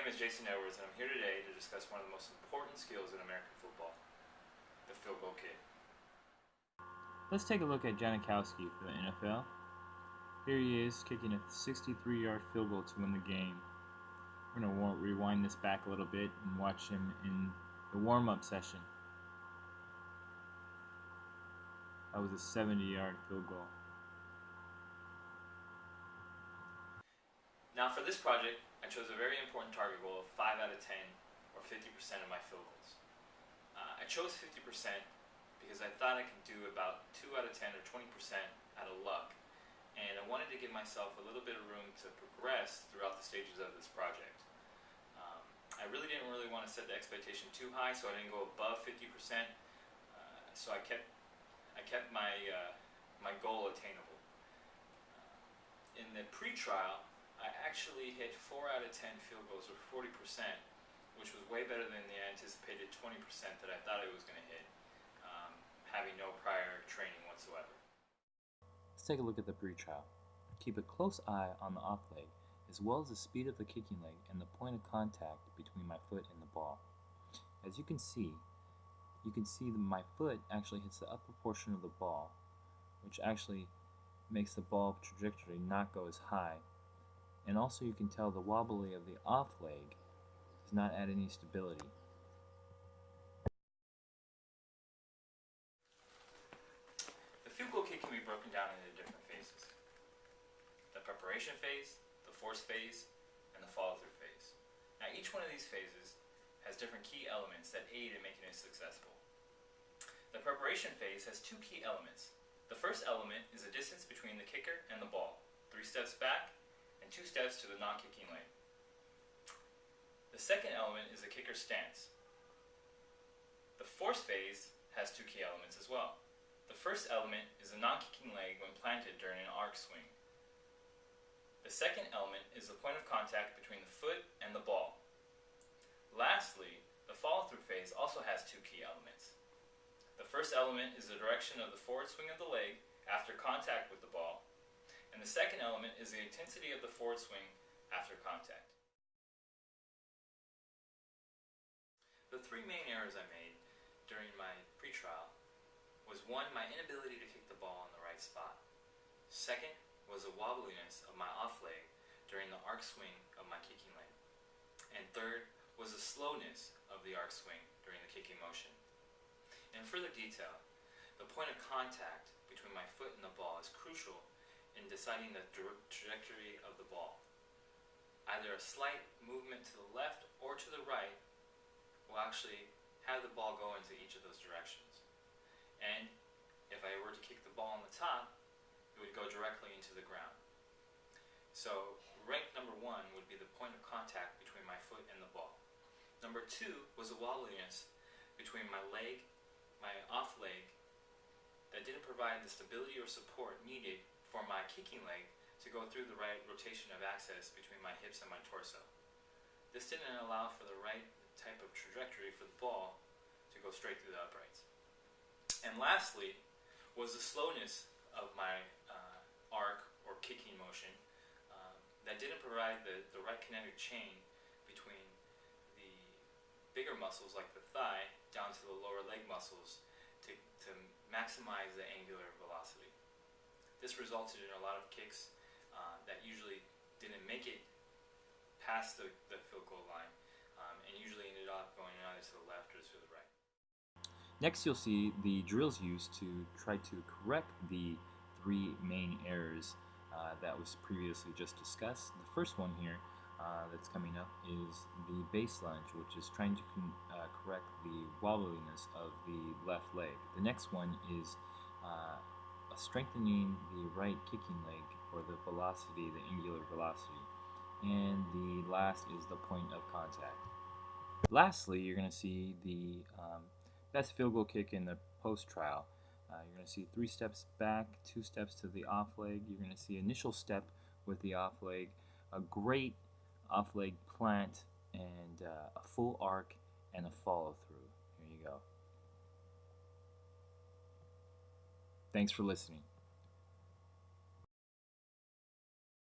name is Jason Edwards, and I'm here today to discuss one of the most important skills in American football, the field goal kick. Let's take a look at Janikowski for the NFL. Here he is kicking a 63-yard field goal to win the game. We're going to rewind this back a little bit and watch him in the warm-up session. That was a 70-yard field goal. Now for this project, I chose a very important target goal of 5 out of 10, or 50% of my field goals. I chose 50% because I thought I could do about 2 out of 10 or 20% out of luck, and I wanted to give myself a little bit of room to progress throughout the stages of this project. I really didn't want to set the expectation too high, so I didn't go above 50%. So I kept my my goal attainable. In the pre-trial, I actually hit 4 out of 10 field goals, or 40%, which was way better than the anticipated 20% that I thought I was going to hit, having no prior training whatsoever. Let's take a look at the pre-trial. Keep a close eye on the off leg, as well as the speed of the kicking leg and the point of contact between my foot and the ball. As you can see that my foot actually hits the upper portion of the ball, which actually makes the ball trajectory not go as high. And also you can tell the wobbly of the off leg does not add any stability. The field goal kick can be broken down into different phases: the preparation phase, the force phase, and the follow-through phase. Now each one of these phases has different key elements that aid in making it successful. The preparation phase has 2 key elements. The first element is the distance between the kicker and the ball, 3 steps back and 2 steps to the non-kicking leg. The second element is the kicker's stance. The force phase has 2 key elements as well. The first element is the non-kicking leg when planted during an arc swing. The second element is the point of contact between the foot and the ball. Lastly, the follow-through phase also has 2 key elements. The first element is the direction of the forward swing of the leg after contact with the ball, and the second element is the intensity of the forward swing after contact. The 3 main errors I made during my pre-trial was 1, my inability to kick the ball in the right spot. Second was the wobbliness of my off leg during the arc swing of my kicking leg. And third was the slowness of the arc swing during the kicking motion. In further detail, the point of contact between my foot and the ball is crucial in deciding the trajectory of the ball. Either a slight movement to the left or to the right will actually have the ball go into each of those directions. And if I were to kick the ball on the top, it would go directly into the ground. So rank number 1 would be the point of contact between my foot and the ball. Number 2 was the wobbliness between my leg, my off leg, that didn't provide the stability or support needed for my kicking leg to go through the right rotation of axis between my hips and my torso. This didn't allow for the right type of trajectory for the ball to go straight through the uprights. And lastly was the slowness of my arc or kicking motion that didn't provide the right kinetic chain between the bigger muscles like the thigh down to the lower leg muscles to maximize the angular velocity. This resulted in a lot of kicks that usually didn't make it past the field goal line, and usually ended up going either to the left or to the right. Next, you'll see the drills used to try to correct the 3 main errors that was previously just discussed. The first one here that's coming up is the base lunge, which is trying to correct the wobbliness of the left leg. The next one is strengthening the right kicking leg for the velocity, the angular velocity. And the last is the point of contact. Lastly, you're going to see the best field goal kick in the post-trial. You're going to see 3 steps back, 2 steps to the off leg. You're going to see initial step with the off leg, a great off leg plant, and a full arc and a follow through. Here you go. Thanks for listening.